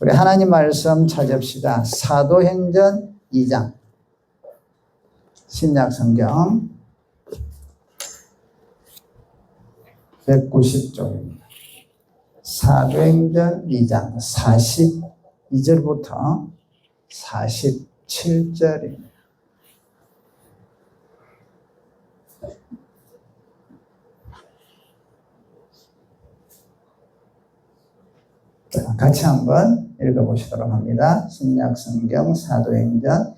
우리 하나님 말씀 찾읍시다. 사도행전 2장. 신약성경 190쪽입니다. 사도행전 2장 42절부터 47절입니다. 같이 한번 읽어보시도록 합니다. 신약성경 사도행전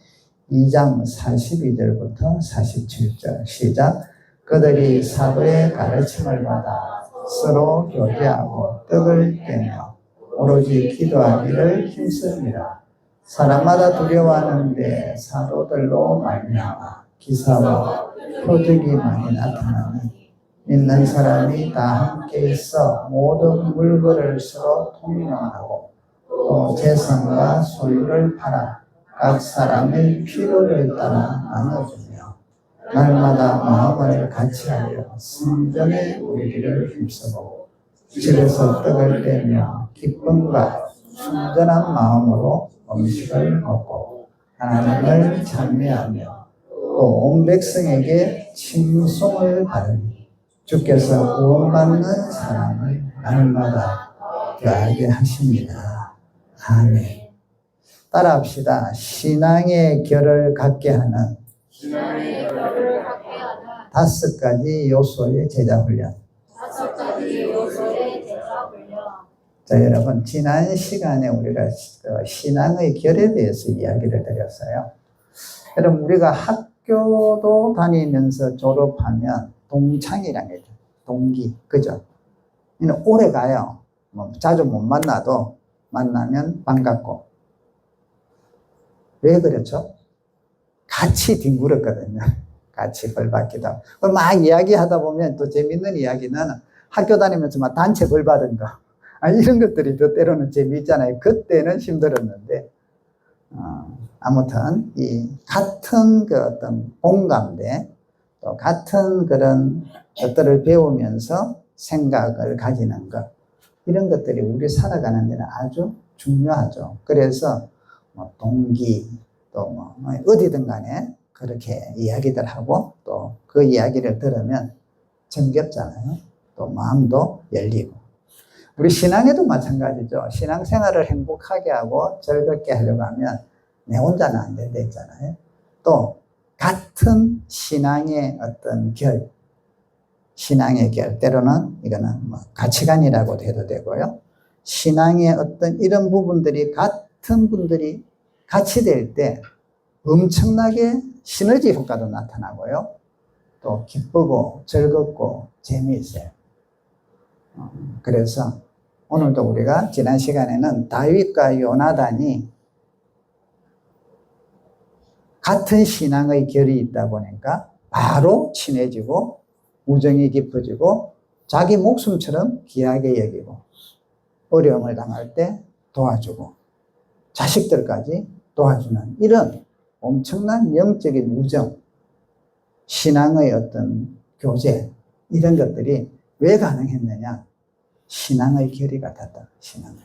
2장 42절부터 47절 시작. 그들이 사도의 가르침을 받아 서로 교제하고 떡을 떼며 오로지 기도하기를 힘씁니다. 사람마다 두려워하는데 사도들로 말미암아 기사와 표적이 많이 나타나니 믿는 사람이 다 함께 있어 모든 물건을 서로 통용하고 또 재산과 소유를 팔아 각 사람의 필요를 따라 나눠주며 날마다 마음을 같이하여 성전에 우리를 힘쓰고 집에서 떡을 떼며 기쁨과 순전한 마음으로 음식을 먹고 하나님을 찬미하며 또 온 백성에게 칭송을 받으니 주께서 구원받는 사람을 날마다 더하게 하십니다. 아멘. 따라합시다. 신앙의 결을 갖게 하는 5가지 요소의 제자훈련. 자, 여러분, 지난 시간에 우리가 신앙의 결에 대해서 이야기를 드렸어요. 여러분, 우리가 학교도 다니면서 졸업하면 동창이라는 거죠. 동기. 그죠? 오래 가요. 자주 못 만나도 만나면 반갑고. 왜 그렇죠? 같이 뒹굴었거든요. 같이 벌 받기도 하고. 막 이야기하다 보면 또 재밌는 이야기는 학교 다니면서 막 단체 벌 받은 거. 이런 것들이 또 때로는 재미있잖아요. 그때는 힘들었는데. 아무튼, 이 같은 그 어떤 공감대, 또 같은 그런 것들을 배우면서 생각을 가지는 것, 이런 것들이 우리 살아가는 데는 아주 중요하죠. 그래서 동기, 또 어디든 간에 그렇게 이야기들 하고 또 그 이야기를 들으면 정겹잖아요. 또 마음도 열리고. 우리 신앙에도 마찬가지죠. 신앙생활을 행복하게 하고 즐겁게 하려고 하면 내 혼자는 안 된다 했잖아요. 또 같은 신앙의 어떤 결, 신앙의 결, 때로는 이거는 가치관이라고도 해도 되고요. 신앙의 어떤 이런 부분들이 같은 분들이 같이 될 때 엄청나게 시너지 효과도 나타나고요. 또 기쁘고 즐겁고 재미있어요. 그래서 오늘도 우리가 지난 시간에는 다윗과 요나단이 같은 신앙의 결이 있다 보니까 바로 친해지고 우정이 깊어지고 자기 목숨처럼 귀하게 여기고 어려움을 당할 때 도와주고 자식들까지 도와주는 이런 엄청난 영적인 우정, 신앙의 어떤 교제, 이런 것들이 왜 가능했느냐? 신앙의 결이 같았다. 신앙의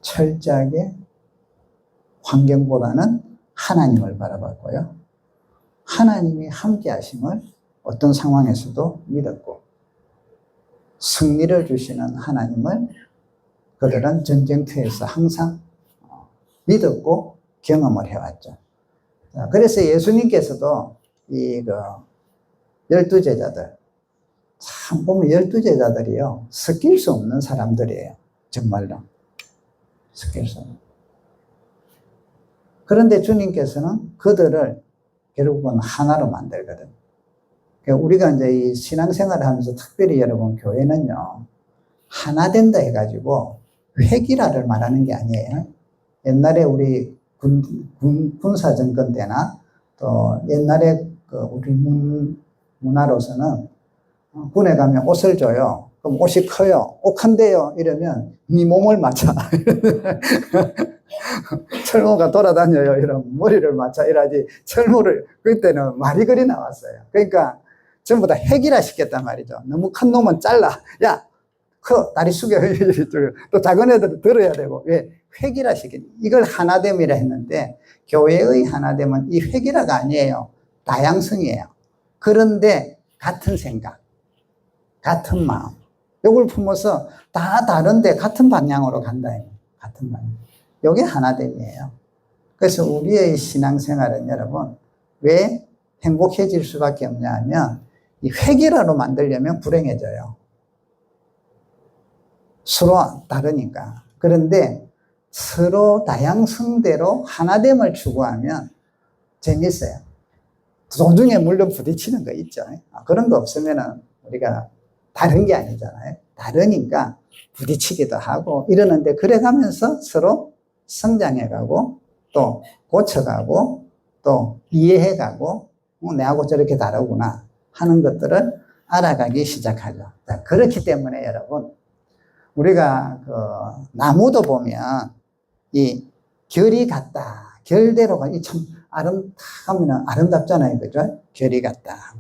철저하게 환경보다는 하나님을 바라봤고요. 하나님이 함께 하심을 어떤 상황에서도 믿었고, 승리를 주시는 하나님을 그들은 전쟁터에서 항상 믿었고 경험을 해왔죠. 그래서 예수님께서도 이 12제자들, 참 보면 12제자들이요, 섞일 수 없는 사람들이에요. 정말로. 섞일 수 없는. 그런데 주님께서는 그들을 결국은 하나로 만들거든. 그러니까 우리가 이제 이 신앙생활을 하면서 특별히 여러분 교회는요, 하나 된다 해가지고 회기라를 말하는 게 아니에요. 옛날에 우리 군사정권 때나 또 옛날에 우리 문화로서는 군에 가면 옷을 줘요. 그럼 옷이 커요. 옷 큰데요. 이러면 네 몸을 맞춰. 철모가 돌아다녀요. 이러면 머리를 맞춰. 이러지. 철모를, 그때는 말이 그리 나왔어요. 그러니까 전부 다 핵이라 시켰단 말이죠. 너무 큰 놈은 잘라. 야, 다리 숙여. 또 작은 애들은 들어야 되고. 왜? 획일화시키는, 이걸 하나됨이라 했는데 교회의 하나됨은 이 획일화가 아니에요. 다양성이에요. 그런데 같은 생각, 같은 마음, 이걸 품어서 다 다른데 같은 방향으로 간다. 같은 방향. 이게 하나됨이에요. 그래서 우리의 신앙생활은 여러분 왜 행복해질 수밖에 없냐 하면 이 획일화로 만들려면 불행해져요. 서로 다르니까. 그런데 서로 다양성대로 하나됨을 추구하면 재밌어요. 도중에 물론 부딪히는 거 있죠. 그런 거 없으면 우리가 다른 게 아니잖아요. 다르니까 부딪히기도 하고 이러는데 그래가면서 서로 성장해가고 또 고쳐가고 또 이해해가고 내하고 저렇게 다르구나 하는 것들을 알아가기 시작하죠. 자, 그렇기 때문에 여러분 우리가 그 나무도 보면 이 결이 같다. 결대로가 이 참 아름답잖아요. 그죠? 결이 같다.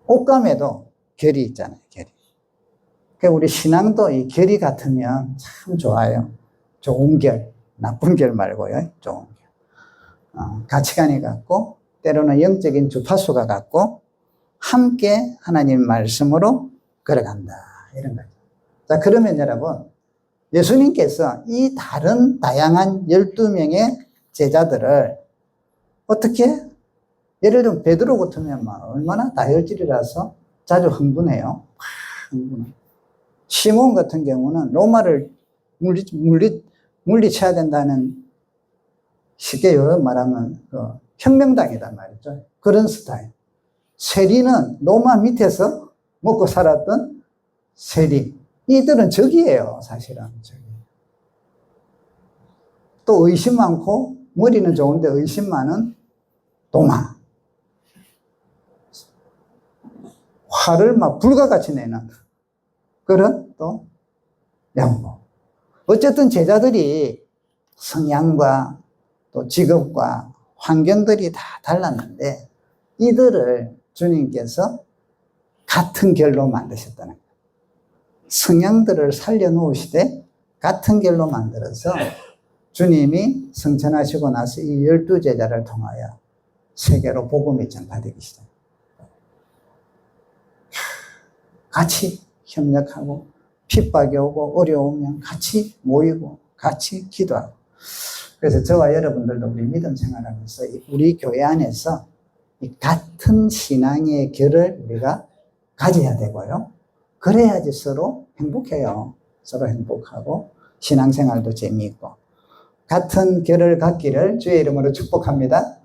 옷감에도 결이 있잖아요. 결이. 그러니까 우리 신앙도 이 결이 같으면 참 좋아요. 좋은 결, 나쁜 결 말고요. 좋은 결. 가치관이 같고 때로는 영적인 주파수가 같고 함께 하나님 말씀으로 걸어간다. 이런 거죠. 자, 그러면 여러분 예수님께서 이 다양한 12명의 제자들을 어떻게, 예를 들면 베드로 같으면 얼마나 다혈질이라서 자주 흥분해요. 흥분해. 시몬 같은 경우는 로마를 물리쳐야 된다는, 쉽게 말하면 혁명당이란 말이죠. 그런 스타일. 세리는 로마 밑에서 먹고 살았던 세리. 이들은 적이에요, 사실은. 또 의심 많고, 머리는 좋은데 의심 많은 도마. 화를 막 불과같이 내는 그런 또 양보. 어쨌든 제자들이 성향과 또 직업과 환경들이 다 달랐는데 이들을 주님께서 같은 결로 만드셨다는 거예요. 성향들을 살려놓으시되 같은 결로 만들어서 주님이 성천하시고 나서 이 12제자를 통하여 세계로 복음이 전파되기 시작합니다. 같이 협력하고 핍박이 오고 어려우면 같이 모이고 같이 기도하고. 그래서 저와 여러분들도 우리 믿음 생활하면서 우리 교회 안에서 이 같은 신앙의 결을 우리가 가져야 되고요. 그래야지 서로 행복해요. 서로 행복하고 신앙생활도 재미있고. 같은 결을 갖기를 주의 이름으로 축복합니다.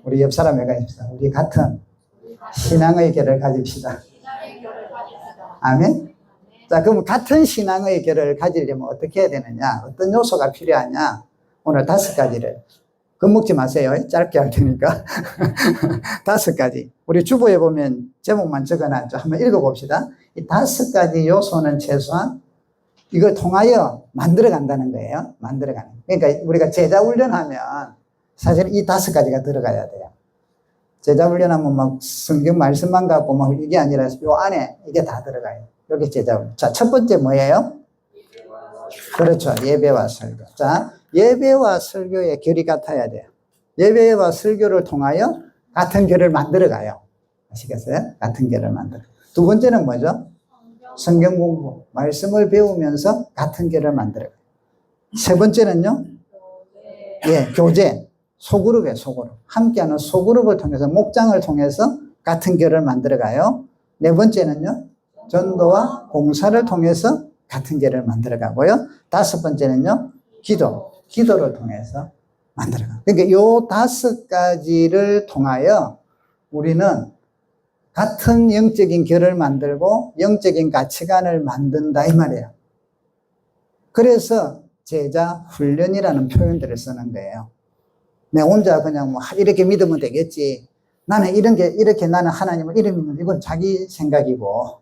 우리 옆 사람에게 가십시다. 우리 같은 신앙의 결을 가집시다. 아멘. 자, 그럼 같은 신앙의 결을 가지려면 어떻게 해야 되느냐? 어떤 요소가 필요하냐? 오늘 5가지를. 겁먹지 마세요. 짧게 할 테니까. 5가지. 우리 주보에 보면 제목만 적어놨죠. 한번 읽어봅시다. 이 5가지 요소는 최소한 이걸 통하여 만들어 간다는 거예요. 만들어 가는. 그러니까 우리가 제자 훈련하면 사실 이 5가지가 들어가야 돼요. 제자 훈련하면 막 성경 말씀만 갖고 막 이게 아니라 요 안에 이게 다 들어가요. 여기 제자 훈련. 자, 첫 번째 뭐예요? 그렇죠. 예배와 설교. 자, 예배와 설교의 결이 같아야 돼요. 예배와 설교를 통하여 같은 결을 만들어 가요. 아시겠어요? 같은 결을 만들어. 두 번째는 뭐죠? 성경 공부. 말씀을 배우면서 같은 결을 만들어 가요. 세 번째는요? 예, 교제. 소그룹이에요, 소그룹. 함께하는 소그룹을 통해서, 목장을 통해서 같은 결을 만들어 가요. 네 번째는요? 전도와 봉사를 통해서 같은 결을 만들어 가고요. 5번째는요? 기도를 통해서 만들어 가요. 그러니까 요 5가지를 통하여 우리는 같은 영적인 결을 만들고 영적인 가치관을 만든다 이 말이에요. 그래서 제자 훈련이라는 표현들을 쓰는 거예요. 내 혼자 그냥 뭐 이렇게 믿으면 되겠지. 나는 이렇게 나는 하나님을 이렇게 믿는, 이건 자기 생각이고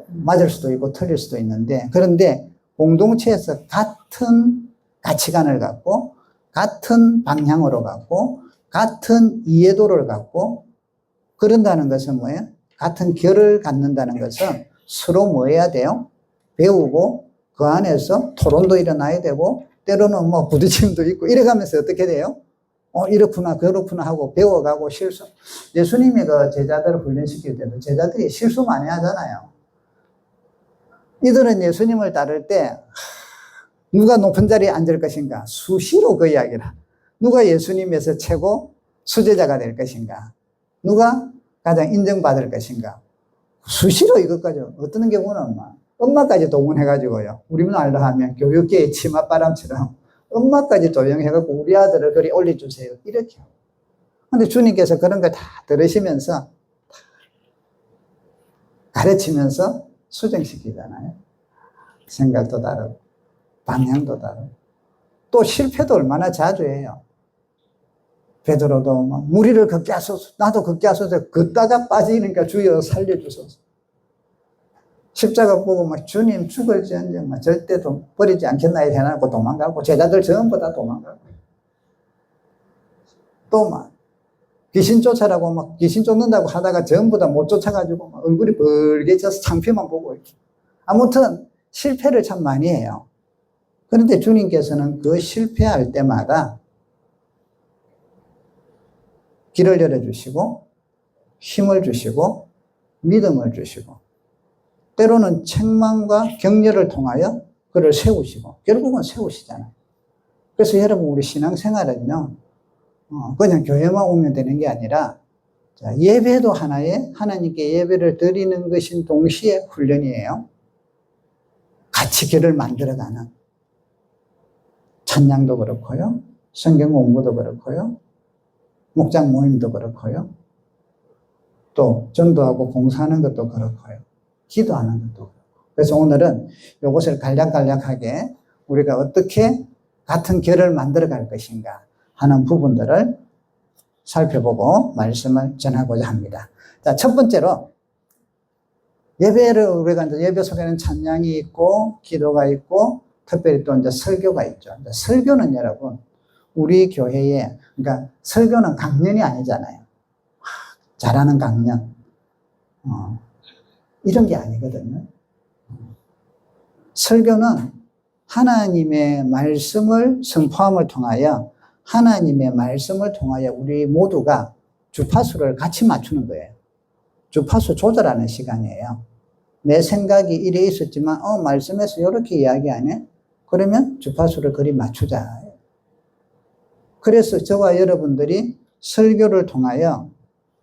맞을 수도 있고 틀릴 수도 있는데, 그런데 공동체에서 같은 가치관을 갖고 같은 방향으로 갖고 같은 이해도를 갖고 그런다는 것은 뭐예요? 같은 결을 갖는다는 것은 서로 뭐 해야 돼요? 배우고 그 안에서 토론도 일어나야 되고 때로는 뭐 부딪힘도 있고 이래가면서 어떻게 돼요? 이렇구나 그렇구나 하고 배워가고 실수. 예수님이 그 제자들을 훈련시킬 때도 제자들이 실수 많이 하잖아요. 이들은 예수님을 따를 때 누가 높은 자리에 앉을 것인가 수시로 그 이야기를. 누가 예수님에서 최고 수제자가 될 것인가, 누가 가장 인정받을 것인가, 수시로 이것까지. 어떤 경우는 엄마까지 동원해가지고요, 우리말로 하면 교육계의 치맛바람처럼 엄마까지 조용해갖고 우리 아들을 그리 올려주세요 이렇게. 근데 주님께서 그런 거 다 들으시면서 가르치면서 수정시키잖아요. 생각도 다르고 방향도 다르고 또 실패도 얼마나 자주 해요. 베드로도 막 무리를 걷게 하소서, 나도 걷게 하소서, 걷다가 빠지니까 주여 살려주소서. 십자가 보고 막 주님 죽을지언정 막 절대 버리지 않겠나요 해놓고 도망가고 제자들 전부 다 도망가고 또 막 귀신 쫓아라고 막 귀신 쫓는다고 하다가 전부 다 못 쫓아가지고 막 얼굴이 벌개져서 창피만 보고 이렇게. 아무튼 실패를 참 많이 해요. 그런데 주님께서는 그 실패할 때마다 길을 열어주시고 힘을 주시고 믿음을 주시고 때로는 책망과 격려를 통하여 그를 세우시고 결국은 세우시잖아요. 그래서 여러분 우리 신앙생활은요 그냥 교회만 오면 되는 게 아니라 예배도 하나의 하나님께 예배를 드리는 것인 동시에 훈련이에요. 같이 길을 만들어가는 찬양도 그렇고요, 성경 공부도 그렇고요, 목장 모임도 그렇고요, 또 전도하고 봉사하는 것도 그렇고요, 기도하는 것도 그렇고. 그래서 오늘은 이것을 간략간략하게 우리가 어떻게 같은 결을 만들어 갈 것인가 하는 부분들을 살펴보고 말씀을 전하고자 합니다. 자, 첫 번째로 예배를 우리가 이제 예배 속에는 찬양이 있고 기도가 있고 특별히 또 이제 설교가 있죠. 이제 설교는 여러분 우리 교회에, 그러니까 설교는 강연이 아니잖아요. 잘하는 강연 이런 게 아니거든요. 설교는 하나님의 말씀을 선포함을 통하여 하나님의 말씀을 통하여 우리 모두가 주파수를 같이 맞추는 거예요. 주파수 조절하는 시간이에요. 내 생각이 이래 있었지만 말씀에서 이렇게 이야기하네? 그러면 주파수를 그리 맞추자. 그래서 저와 여러분들이 설교를 통하여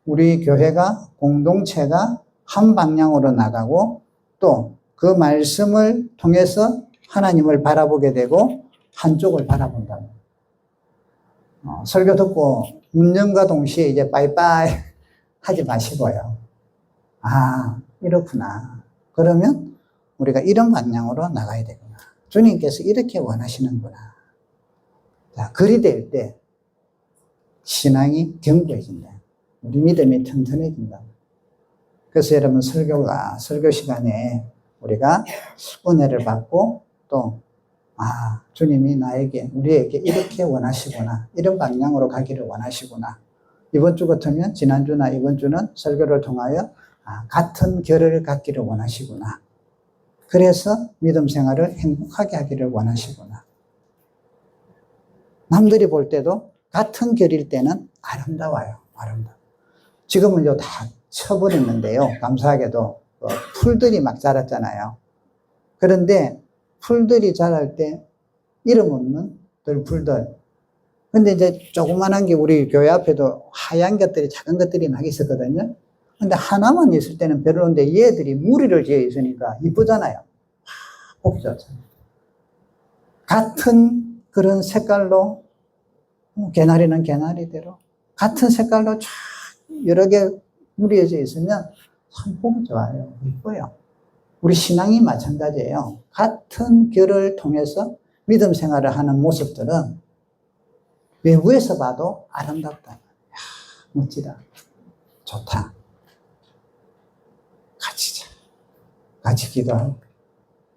우리 교회가 공동체가 한 방향으로 나가고 또 그 말씀을 통해서 하나님을 바라보게 되고 한쪽을 바라본다. 설교 듣고 문념과 동시에 이제 빠이빠이 하지 마시고요. 이렇구나. 그러면 우리가 이런 방향으로 나가야 되구나. 주님께서 이렇게 원하시는구나. 자, 그리 될 때 신앙이 견고해진다. 우리 믿음이 튼튼해진다. 그래서 여러분 설교 시간에 우리가 은혜를 받고 또 주님이 우리에게 이렇게 원하시구나. 이런 방향으로 가기를 원하시구나. 이번 주 같으면 지난주나 이번 주는 설교를 통하여 같은 결을 갖기를 원하시구나. 그래서 믿음 생활을 행복하게 하기를 원하시구나. 남들이 볼 때도 같은 결일 때는 아름다워요. 아름다워. 지금은 다 쳐버렸는데요. 감사하게도 풀들이 막 자랐잖아요. 그런데 풀들이 자랄 때 이름 없는 들풀들. 근데 이제 조그만한 게 우리 교회 앞에도 하얀 것들이 작은 것들이 막 있었거든요. 근데 하나만 있을 때는 별로인데 얘들이 무리를 지어 있으니까 이쁘잖아요. 보기 좋잖아요. 같은 그런 색깔로 개나리는 개나리대로 같은 색깔로 쫙 여러 개 무리해져 있으면 참 보기 좋아요. 이뻐요. 우리 신앙이 마찬가지예요. 같은 결을 통해서 믿음 생활을 하는 모습들은 외부에서 봐도 아름답다. 멋지다. 좋다. 같이 기도하고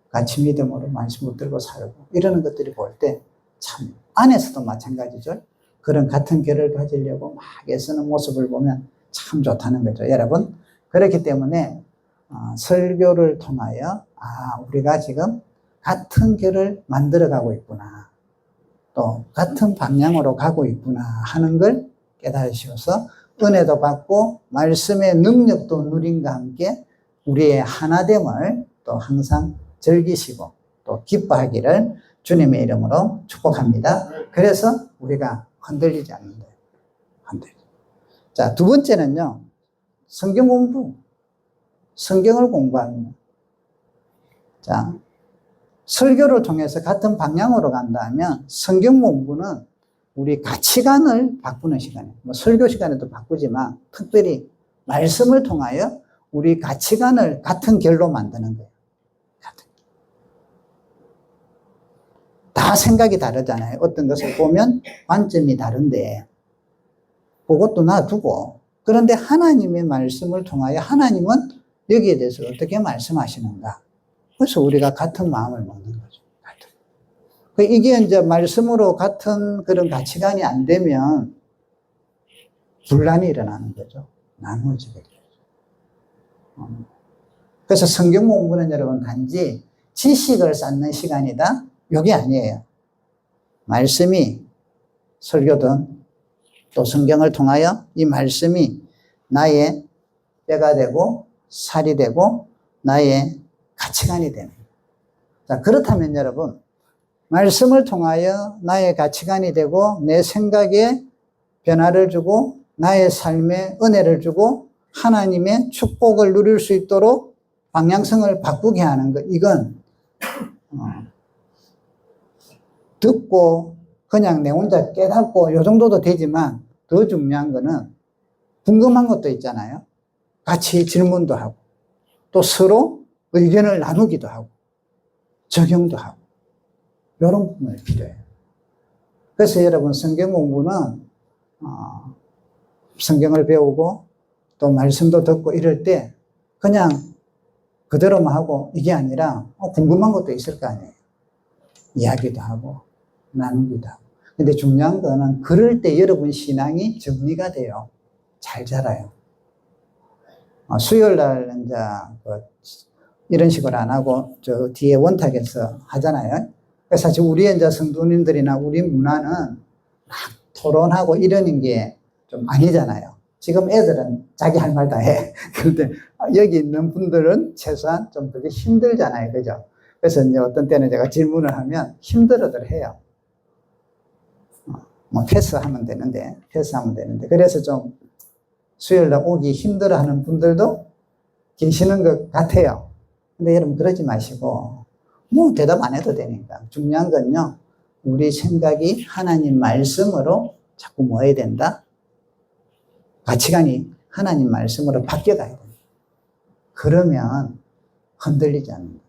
같이 믿음으로 말씀 붙들고 살고 이러는 것들이 볼 때 참 안에서도 마찬가지죠. 그런 같은 결을 가지려고 막 애쓰는 모습을 보면 참 좋다는 거죠. 여러분, 그렇기 때문에 설교를 통하여 우리가 지금 같은 길을 만들어가고 있구나. 또 같은 방향으로 가고 있구나 하는 걸 깨달으셔서 은혜도 받고 말씀의 능력도 누림과 함께 우리의 하나됨을 또 항상 즐기시고 또 기뻐하기를 주님의 이름으로 축복합니다. 그래서 우리가 흔들리지 않는다. 자, 두 번째는요. 성경 공부. 성경을 공부합니다. 자, 설교를 통해서 같은 방향으로 간다면 성경 공부는 우리 가치관을 바꾸는 시간이에요. 뭐 설교 시간에도 바꾸지만 특별히 말씀을 통하여 우리 가치관을 같은 결로 만드는 거예요. 다 생각이 다르잖아요. 어떤 것을 보면 관점이 다른데 그것도 놔두고 그런데 하나님의 말씀을 통하여 하나님은 여기에 대해서 어떻게 말씀하시는가. 그래서 우리가 같은 마음을 먹는 거죠. 이게 이제 말씀으로 같은 그런 가치관이 안 되면 분란이 일어나는 거죠. 나누어지게 되죠. 그래서 성경 공부는 여러분 단지 지식을 쌓는 시간이다. 이게 아니에요. 말씀이 설교든 또 성경을 통하여 이 말씀이 나의 뼈가 되고 살이 되고 나의 가치관이 되는 거예요. 자, 그렇다면 여러분 말씀을 통하여 나의 가치관이 되고 내 생각에 변화를 주고 나의 삶에 은혜를 주고 하나님의 축복을 누릴 수 있도록 방향성을 바꾸게 하는 것. 이건 듣고 그냥 내 혼자 깨닫고 이 정도도 되지만 더 중요한 거는 궁금한 것도 있잖아요. 같이 질문도 하고 또 서로 의견을 나누기도 하고 적용도 하고 이런 부분이 필요해요. 그래서 여러분 성경 공부는 성경을 배우고 또 말씀도 듣고 이럴 때 그냥 그대로만 하고 이게 아니라 궁금한 것도 있을 거 아니에요. 이야기도 하고 나누기도 하고. 근데 중요한 거는 그럴 때 여러분 신앙이 정리가 돼요. 잘 자라요. 수요일 날 이제 이런 식으로 안 하고 저 뒤에 원탁에서 하잖아요. 그래서 사실 우리 이제 성도님들이나 우리 문화는 막 토론하고 이러는 게 좀 아니잖아요. 지금 애들은 자기 할 말 다 해. 그런데 여기 있는 분들은 최소한 좀 그게 힘들잖아요. 그죠? 그래서 이제 어떤 때는 제가 질문을 하면 힘들어들 해요. 뭐 패스하면 되는데. 그래서 좀 수요일날 오기 힘들어하는 분들도 계시는 것 같아요. 근데 여러분 그러지 마시고 뭐 대답 안 해도 되니까. 중요한 건요. 우리 생각이 하나님 말씀으로 자꾸 뭐 해야 된다? 가치관이 하나님 말씀으로 바뀌어가야 됩니다. 그러면 흔들리지 않는다.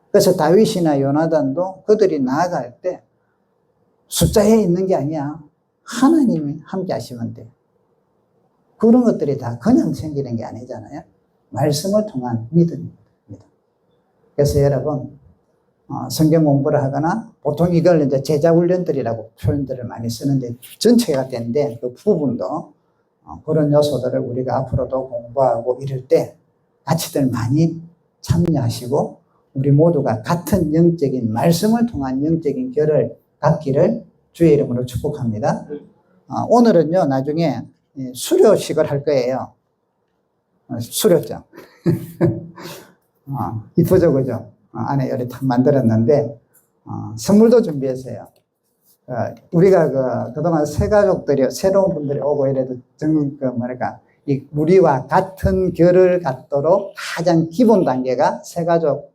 그래서 다윗이나 요나단도 그들이 나아갈 때 숫자에 있는 게 아니야. 하나님이 함께 하시면 돼. 그런 것들이 다 그냥 생기는 게 아니잖아요. 말씀을 통한 믿음입니다. 그래서 여러분 성경 공부를 하거나 보통 이걸 이제 제자훈련들이라고 표현들을 많이 쓰는데 전체가 된데 그 부분도 그런 요소들을 우리가 앞으로도 공부하고 이럴 때 같이들 많이 참여하시고 우리 모두가 같은 영적인 말씀을 통한 영적인 결을 갖기를 주의 이름으로 축복합니다. 오늘은요 나중에 수료식을 할 거예요. 수료장. 이쁘죠 그죠? 안에 이렇게 탁 만들었는데 선물도 준비했어요. 우리가 그동안 새 가족들이 새로운 분들이 오고 이래도 우리와 같은 결을 갖도록 가장 기본 단계가 새 가족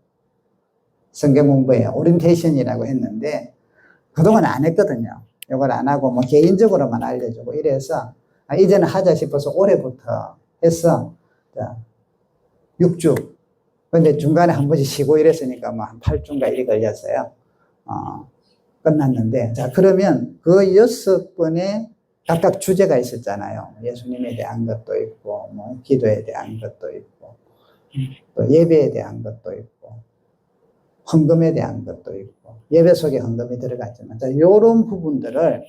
성경 공부예요. 오리엔테이션이라고 했는데 그동안 안 했거든요. 이걸 안 하고 뭐 개인적으로만 알려주고 이래서 이제는 하자 싶어서 올해부터 했어. 6주. 근데 중간에 한 번씩 쉬고 이랬으니까 뭐 한 8주인가 일이 걸렸어요. 끝났는데, 자, 그러면 그 6번의 각각 주제가 있었잖아요. 예수님에 대한 것도 있고, 뭐, 기도에 대한 것도 있고, 또 예배에 대한 것도 있고, 헌금에 대한 것도 있고, 예배 속에 헌금이 들어갔지만, 자, 요런 부분들을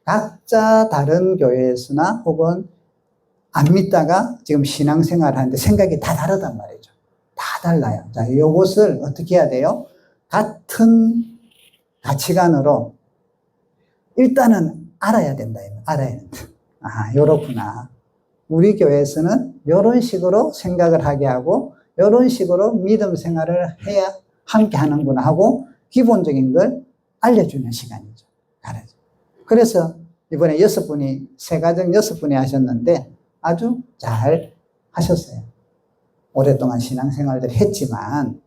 각자 다른 교회에서나 혹은 안 믿다가 지금 신앙생활을 하는데 생각이 다 다르단 말이죠. 다 달라요. 자, 요것을 어떻게 해야 돼요? 같은 가치관으로 일단은 알아야 된다. 알아야 된다. 아, 요렇구나. 우리 교회에서는 요런 식으로 생각을 하게 하고, 요런 식으로 믿음 생활을 해야 함께 하는구나 하고, 기본적인 걸 알려주는 시간이죠. 가르쳐. 그래서 이번에 6분이, 세가정 6분이 하셨는데 아주 잘 하셨어요. 오랫동안 신앙생활들 했지만,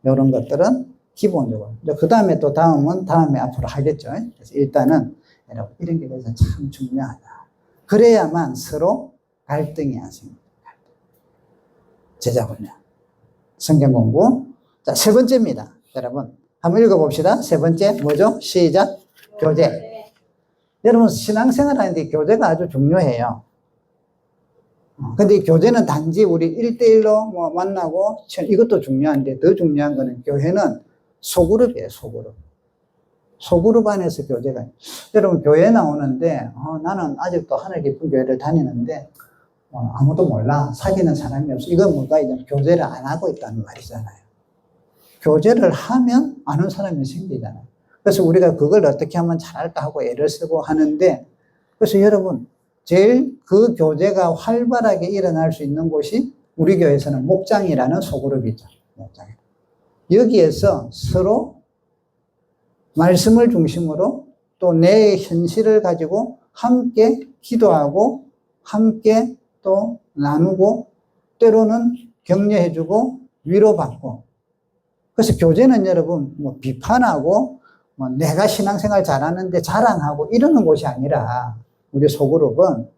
이런 것들은 기본적으로. 그 다음에 또 다음에 앞으로 하겠죠. 그래서 일단은 여러분, 이런 게 그래서 참 중요하다. 그래야만 서로 갈등이 안 생깁니다. 제자 훈련. 성경 공부. 자, 세 번째입니다. 여러분, 한번 읽어봅시다. 세 번째, 뭐죠? 시작. 교제. 여러분, 신앙생활 하는데 교제가 아주 중요해요. 근데 이 교제는 단지 우리 1대1로 뭐 만나고, 이것도 중요한데, 더 중요한 거는 교회는 소그룹이에요, 소그룹. 소그룹 안에서 교제가. 여러분, 교회 나오는데, 나는 아직도 하늘 깊은 교회를 다니는데, 아무도 몰라. 사귀는 사람이 없어. 이건 뭔가 이제 교제를 안 하고 있다는 말이잖아요. 교제를 하면 아는 사람이 생기잖아요. 그래서 우리가 그걸 어떻게 하면 잘할까 하고 애를 쓰고 하는데, 그래서 여러분, 제일 그 교제가 활발하게 일어날 수 있는 곳이 우리 교회에서는 목장이라는 소그룹이죠. 목장. 여기에서 서로 말씀을 중심으로 또 내 현실을 가지고 함께 기도하고 함께 또 나누고 때로는 격려해주고 위로받고. 그래서 교제는 여러분 뭐 비판하고 뭐 내가 신앙생활 잘하는데 자랑하고 이러는 곳이 아니라 우리 소그룹은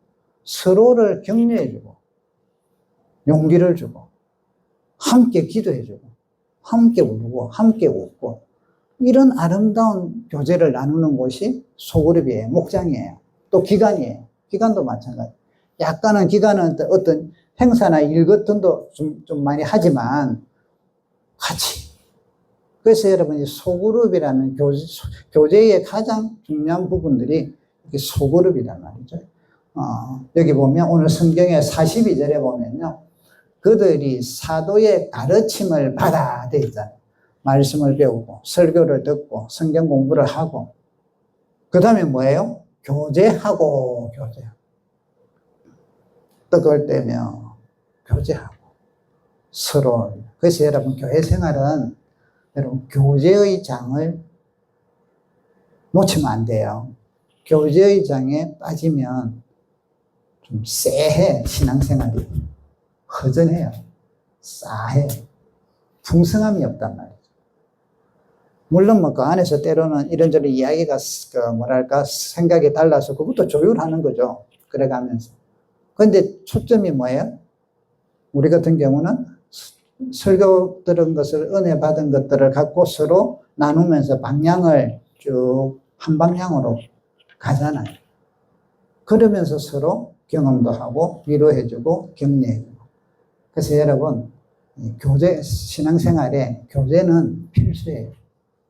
서로를 격려해주고 용기를 주고 함께 기도해주고 함께 울고 함께 웃고 이런 아름다운 교제를 나누는 곳이 소그룹이에요. 목장이에요. 또 기간이에요. 기간도 마찬가지. 약간은 기간은 어떤 행사나 일 같은 도 좀 많이 하지만 같이. 그래서 여러분 이 소그룹이라는 교제의 가장 중요한 부분들이 소그룹이란 말이죠. 여기 보면 오늘 성경의 42절에 보면요. 그들이 사도의 가르침을 받아 돼 있잖아요. 말씀을 배우고 설교를 듣고 성경 공부를 하고 그 다음에 뭐예요? 교제하고 떡을 떼며 교제하고 서로. 그래서 여러분 교회 생활은 여러분 교제의 장을 놓치면 안 돼요. 교제의 장에 빠지면 좀 쎄해. 신앙생활이 허전해요. 싸해. 풍성함이 없단 말이에요. 물론 뭐 그 안에서 때로는 이런저런 이야기가 생각이 달라서 그것도 조율하는 거죠. 그래가면서. 그런데 초점이 뭐예요? 우리 같은 경우는 설교 들은 것을 은혜 받은 것들을 갖고 서로 나누면서 방향을 쭉 한 방향으로 가잖아요. 그러면서 서로 경험도 하고 위로해주고 격려해주고. 그래서 여러분 교제 신앙생활에 교제는 필수예요.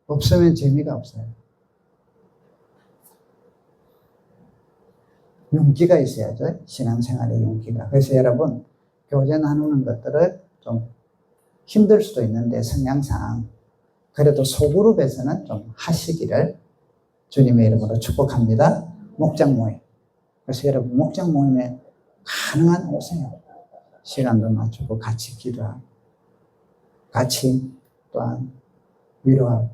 없으면 재미가 없어요. 용기가 있어야죠. 신앙생활의 용기가. 그래서 여러분 교제 나누는 것들을 좀 힘들 수도 있는데 성향상 그래도 소그룹에서는 좀 하시기를 주님의 이름으로 축복합니다. 목장 모임. 그래서 여러분 목장 모임에 가능한 오세요. 시간도 맞추고 같이 기도하고 같이 또한 위로하고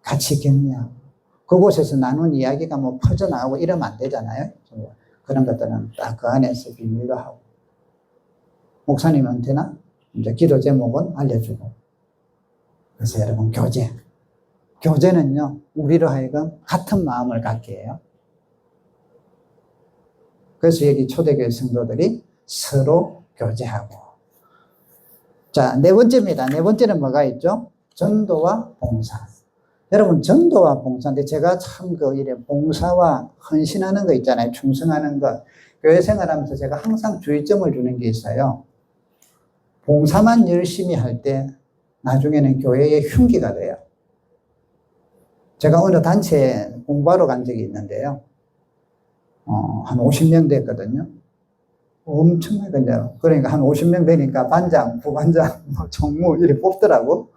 같이 격려하고 그곳에서 나눈 이야기가 뭐 퍼져나가고 이러면 안 되잖아요. 그런 것들은 딱 그 안에서 비밀로 하고 목사님한테나 이제 기도 제목은 알려주고. 그래서 여러분 교제는요 우리로 하여금 같은 마음을 갖게 해요. 그래서 여기 초대교회 성도들이 서로 교제하고. 자, 네 번째입니다. 네 번째는 뭐가 있죠? 전도와 봉사. 여러분 전도와 봉사인데 제가 참 그 일에 봉사와 헌신하는 거 있잖아요. 충성하는 것. 교회 생활하면서 제가 항상 주의점을 주는 게 있어요. 봉사만 열심히 할 때 나중에는 교회의 흉기가 돼요. 제가 어느 단체에 공부하러 간 적이 있는데요. 한 50명 됐거든요. 엄청나게 이제 그러니까 한 50명 되니까 반장, 부반장, 뭐 총무 이렇게 뽑더라고.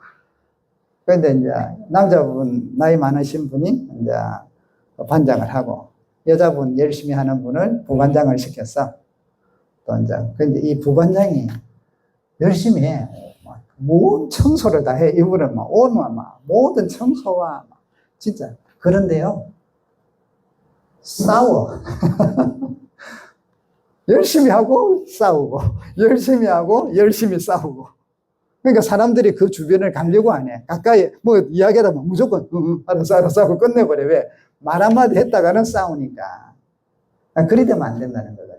그런데 이제 남자분 나이 많으신 분이 이제 반장을 하고 여자분 열심히 하는 분을 부반장을 시켰어. 또 이제 근데 이 부반장이 열심히 해. 모든 청소를 다 해. 이분은 막 오늘 막 모든 청소와 막 진짜 그런데요. 싸워. 열심히 하고 싸우고 열심히 하고 열심히 싸우고. 그러니까 사람들이 그 주변을 가려고 안 해. 가까이 뭐 이야기하다 보면 무조건 알았어 하고 끝내버려. 왜? 말 한마디 했다가는 싸우니까. 그리 되면 안 된다는 거거든요.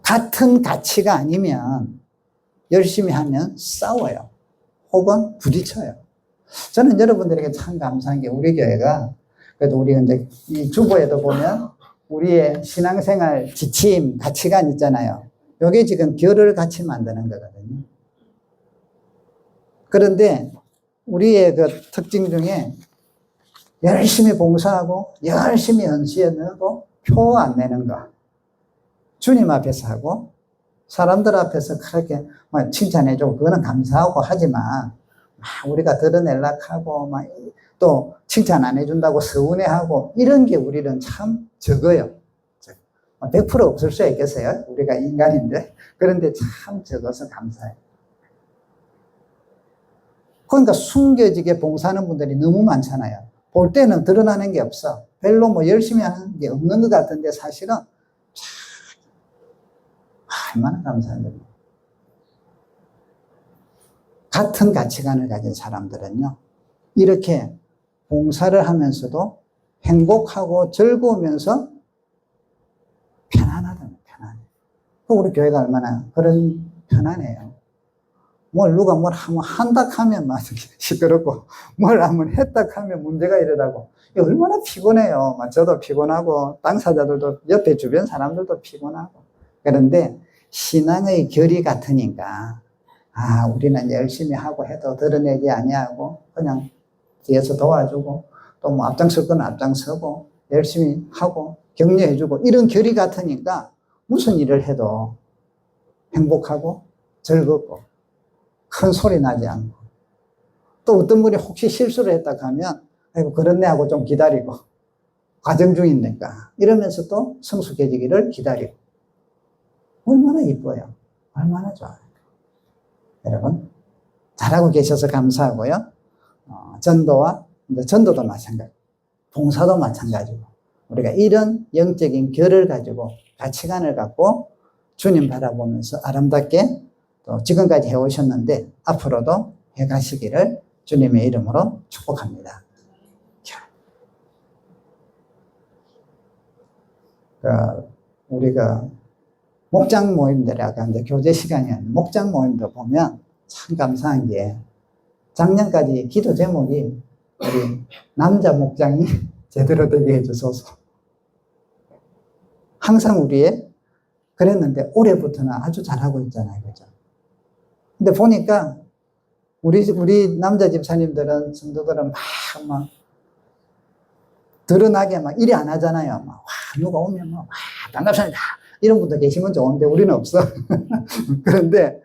같은 가치가 아니면 열심히 하면 싸워요. 혹은 부딪혀요. 저는 여러분들에게 참 감사한 게 우리 교회가 그래도 우리 이제 이 주보에도 보면 우리의 신앙생활 지침, 가치관 있잖아요. 이게 지금 결을 같이 만드는 거거든요. 그런데 우리의 그 특징 중에 열심히 봉사하고 열심히 헌시에 넣고 표 안 내는 거. 주님 앞에서 하고 사람들 앞에서 그렇게 칭찬해주고 그거는 감사하고 하지만 우리가 드러내려고 하고 또 칭찬 안 해준다고 서운해하고 이런 게 우리는 참 적어요. 100% 없을 수 있겠어요? 우리가 인간인데. 그런데 참 적어서 감사해요. 그러니까 숨겨지게 봉사하는 분들이 너무 많잖아요. 볼 때는 드러나는 게 없어. 별로 뭐 열심히 하는 게 없는 것 같은데 사실은 참 얼마나 감사한데. 같은 가치관을 가진 사람들은요, 이렇게 봉사를 하면서도 행복하고 즐거우면서 편안하다는 편안해. 우리 교회가 얼마나 그런 편안해요. 뭘 누가 뭘 하면 한다 하면 막 시끄럽고 뭘 하면 했다 하면 문제가 이러다고 얼마나 피곤해요. 저도 피곤하고 당사자들도 옆에 주변 사람들도 피곤하고. 그런데 신앙의 결이 같으니까 우리는 열심히 하고 해도 드러내지 아니하고 그냥 뒤에서 도와주고 또 뭐 앞장설 건 앞장서고 열심히 하고 격려해주고 이런 결이 같으니까 무슨 일을 해도 행복하고 즐겁고 큰 소리 나지 않고 또 어떤 분이 혹시 실수를 했다 하면 아이고 그렇네 하고 좀 기다리고 과정 중이니까 이러면서 또 성숙해지기를 기다리고 얼마나 이뻐요. 얼마나 좋아요. 여러분 잘하고 계셔서 감사하고요. 전도도 마찬가지, 봉사도 마찬가지고 우리가 이런 영적인 결을 가지고 가치관을 갖고 주님 바라보면서 아름답게 또 지금까지 해오셨는데 앞으로도 해가시기를 주님의 이름으로 축복합니다. 우리가 목장 모임들 아까 이제 교제 시간이었는데 목장 모임도 보면 참 감사한 게 작년까지 기도 제목이 우리 남자 목장이 제대로 되게 해주소서. 항상 우리의 그랬는데 올해부터는 아주 잘하고 있잖아요. 그죠? 근데 보니까 우리 남자 집사님들은 성도들은 막 드러나게 일이 안 하잖아요. 누가 오면 반갑습니다. 이런 분도 계시면 좋은데 우리는 없어. 그런데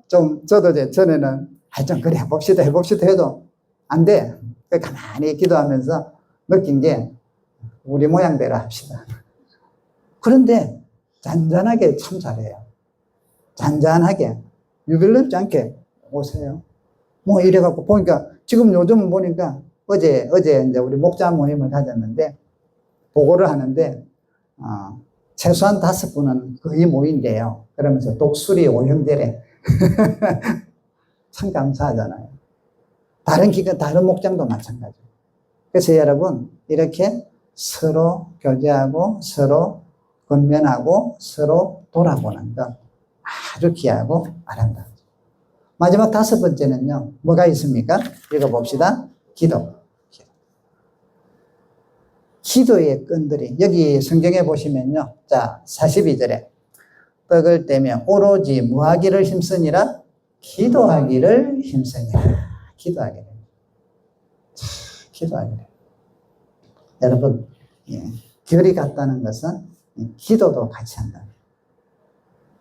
저도 전에는 좀 그래 해봅시다 해도 안 돼. 가만히 기도하면서 느낀 게 우리 모양대로 합시다. 그런데 잔잔하게 참 잘해요. 잔잔하게 유별롭지 않게 오세요. 이래갖고 보니까 지금 요즘은 보니까 어제 이제 우리 목자 모임을 가졌는데 보고를 하는데 최소한 5분은 거의 모인대요. 그러면서 독수리 오형제래. 참 감사하잖아요. 다른 목장도 마찬가지. 그래서 여러분 이렇게 서로 교제하고 서로 건면하고 서로 돌아보는 것 아주 귀하고 아름답죠. 마지막 5번째는요. 뭐가 있습니까? 읽어봅시다. 기도의 끈들이 여기 성경에 보시면요. 자 42절에 떡을 떼며 오로지 뭐하기를 힘쓰니라? 기도하기를 힘쓰니라. 기도하기를. 여러분 결이 같다는 것은 기도도 같이 한다.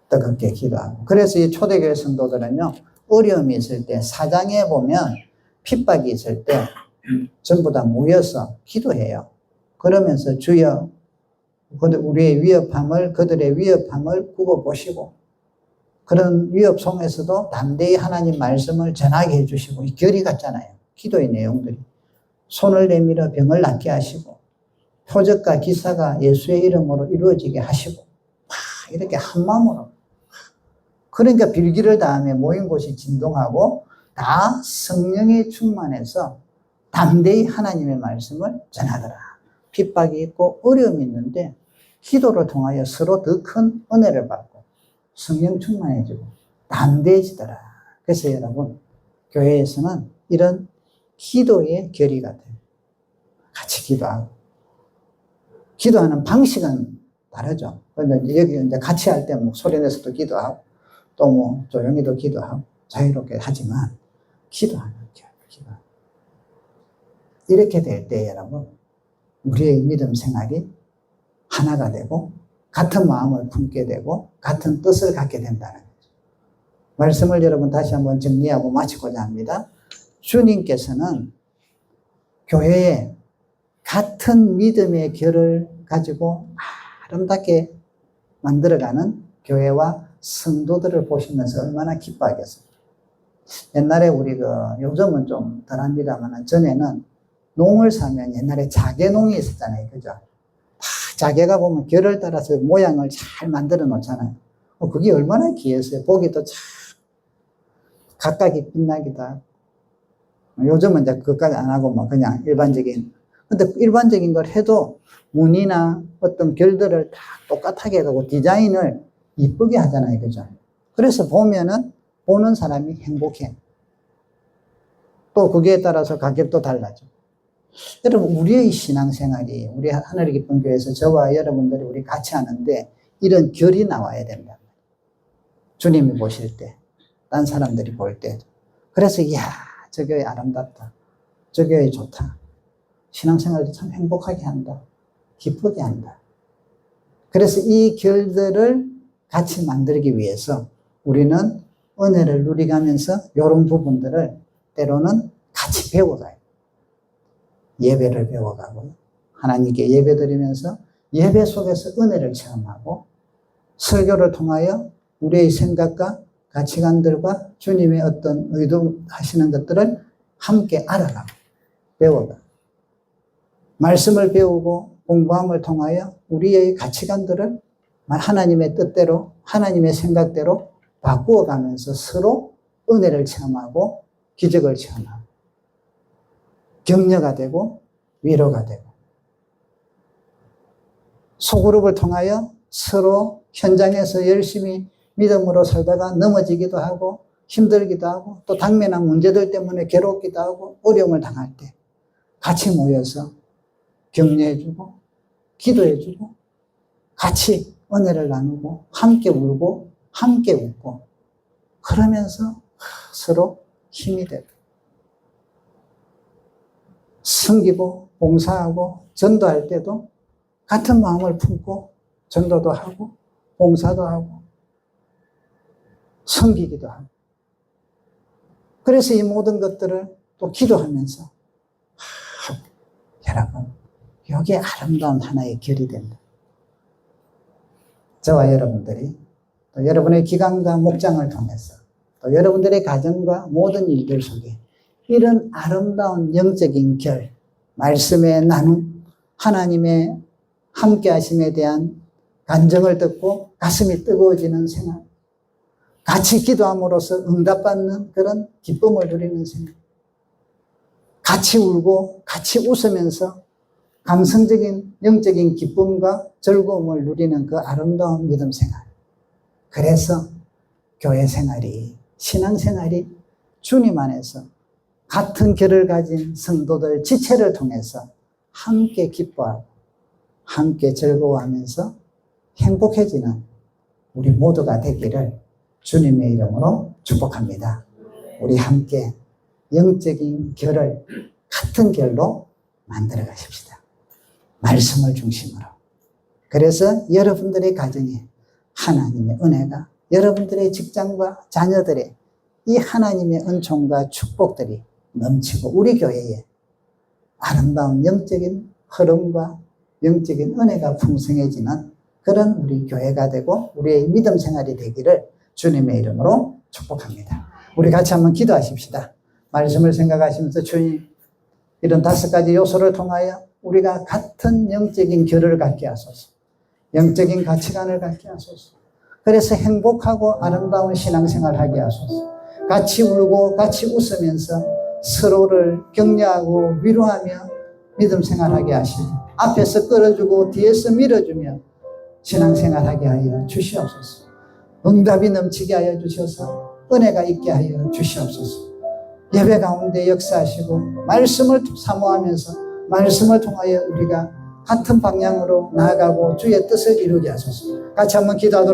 뜨겁게 기도하고. 그래서 이 초대교회 성도들은요, 어려움이 있을 때, 사장에 보면 핍박이 있을 때 전부 다 모여서 기도해요. 그러면서 주여, 우리의 위협함을, 그들의 위협함을 굽어보시고, 그런 위협 속에서도 담대히 하나님 말씀을 전하게 해주시고, 이 결이 같잖아요. 기도의 내용들이. 손을 내밀어 병을 낫게 하시고, 표적과 기사가 예수의 이름으로 이루어지게 하시고, 이렇게 한 마음으로. 그러니까 빌기를 다음에 모인 곳이 진동하고, 다 성령이 충만해서 담대히 하나님의 말씀을 전하더라. 핍박이 있고 어려움이 있는데 기도를 통하여 서로 더 큰 은혜를 받고 성령 충만해지고 담대해지더라. 그래서 여러분, 교회에서는 이런 기도의 결의가 돼요. 같이 기도하고. 기도하는 방식은 다르죠. 그런데 여기 이제 같이 할 때 뭐 소리 내서도 기도하고 또 뭐 조용히도 기도하고 자유롭게 하지만 기도하는 거예요. 기도. 이렇게 될 때 여러분, 우리의 믿음 생활이 하나가 되고 같은 마음을 품게 되고 같은 뜻을 갖게 된다는 거죠. 말씀을 여러분 다시 한번 정리하고 마치고자 합니다. 주님께서는 교회에 같은 믿음의 결을 가지고 아름답게 만들어가는 교회와 성도들을 보시면서 얼마나 기뻐하겠어요. 옛날에 우리 요즘은 좀 덜합니다만 전에는 농을 사면 옛날에 자개농이 있었잖아요. 그죠? 자개가 보면 결을 따라서 모양을 잘 만들어 놓잖아요. 그게 얼마나 귀했어요. 보기도 참 각각이 빛나기도 하고. 요즘은 이제 그것까지 안 하고 뭐 그냥 일반적인. 근데 일반적인 걸 해도 무늬나 어떤 결들을 다 똑같하게 하고 디자인을 이쁘게 하잖아요. 그죠? 그래서 보면은 보는 사람이 행복해. 또 거기에 따라서 가격도 달라져. 여러분, 우리의 신앙생활이, 우리 하늘의 기쁜 교회에서 저와 여러분들이 우리 같이 하는데 이런 결이 나와야 된다. 주님이 보실 때, 딴 사람들이 볼 때. 그래서, 이야, 저 교회 아름답다. 저 교회 좋다. 신앙생활도 참 행복하게 한다. 기쁘게 한다. 그래서 이 결들을 같이 만들기 위해서 우리는 은혜를 누리가면서 이런 부분들을 때로는 같이 배워가요. 예배를 배워가고요. 하나님께 예배 드리면서 예배 속에서 은혜를 체험하고 설교를 통하여 우리의 생각과 가치관들과 주님의 어떤 의도하시는 것들을 함께 알아가고 배워가고 말씀을 배우고 공부함을 통하여 우리의 가치관들을 하나님의 뜻대로 하나님의 생각대로 바꾸어가면서 서로 은혜를 체험하고 기적을 체험하고 격려가 되고 위로가 되고 소그룹을 통하여 서로 현장에서 열심히 믿음으로 살다가 넘어지기도 하고 힘들기도 하고 또 당면한 문제들 때문에 괴롭기도 하고 어려움을 당할 때 같이 모여서 격려해주고 기도해주고 같이 은혜를 나누고 함께 울고 함께 웃고 그러면서 서로 힘이 되고 섬기고 봉사하고 전도할 때도 같은 마음을 품고 전도도 하고 봉사도 하고 섬기기도 하고 그래서 이 모든 것들을 또 기도하면서 여러분 여기에 아름다운 하나의 결이 된다. 저와 여러분들이 또 여러분의 기관과 목장을 통해서 또 여러분들의 가정과 모든 일들 속에 이런 아름다운 영적인 결, 말씀의 나눔, 하나님의 함께 하심에 대한 간정을 듣고 가슴이 뜨거워지는 생활, 같이 기도함으로써 응답받는 그런 기쁨을 누리는 생활, 같이 울고 같이 웃으면서 감성적인 영적인 기쁨과 즐거움을 누리는 그 아름다운 믿음 생활. 그래서 교회 생활이, 신앙생활이 주님 안에서 같은 결을 가진 성도들 지체를 통해서 함께 기뻐하고 함께 즐거워하면서 행복해지는 우리 모두가 되기를 주님의 이름으로 축복합니다. 우리 함께 영적인 결을 같은 결로 만들어 가십시다. 말씀을 중심으로. 그래서 여러분들의 가정에 하나님의 은혜가 여러분들의 직장과 자녀들의 이 하나님의 은총과 축복들이 넘치고 우리 교회에 아름다운 영적인 흐름과 영적인 은혜가 풍성해지는 그런 우리 교회가 되고 우리의 믿음 생활이 되기를 주님의 이름으로 축복합니다. 우리 같이 한번 기도하십시다. 말씀을 생각하시면서 주님, 이런 5가지 요소를 통하여 우리가 같은 영적인 결을 갖게 하소서. 영적인 가치관을 갖게 하소서. 그래서 행복하고 아름다운 신앙생활을 하게 하소서. 같이 울고 같이 웃으면서 서로를 격려하고 위로하며 믿음 생활하게 하시고 앞에서 끌어주고 뒤에서 밀어주며 신앙생활하게 하여 주시옵소서. 응답이 넘치게 하여 주셔서 은혜가 있게 하여 주시옵소서. 예배 가운데 역사하시고 말씀을 사모하면서 말씀을 통하여 우리가 같은 방향으로 나아가고 주의 뜻을 이루게 하소서. 같이 한번 기도하도록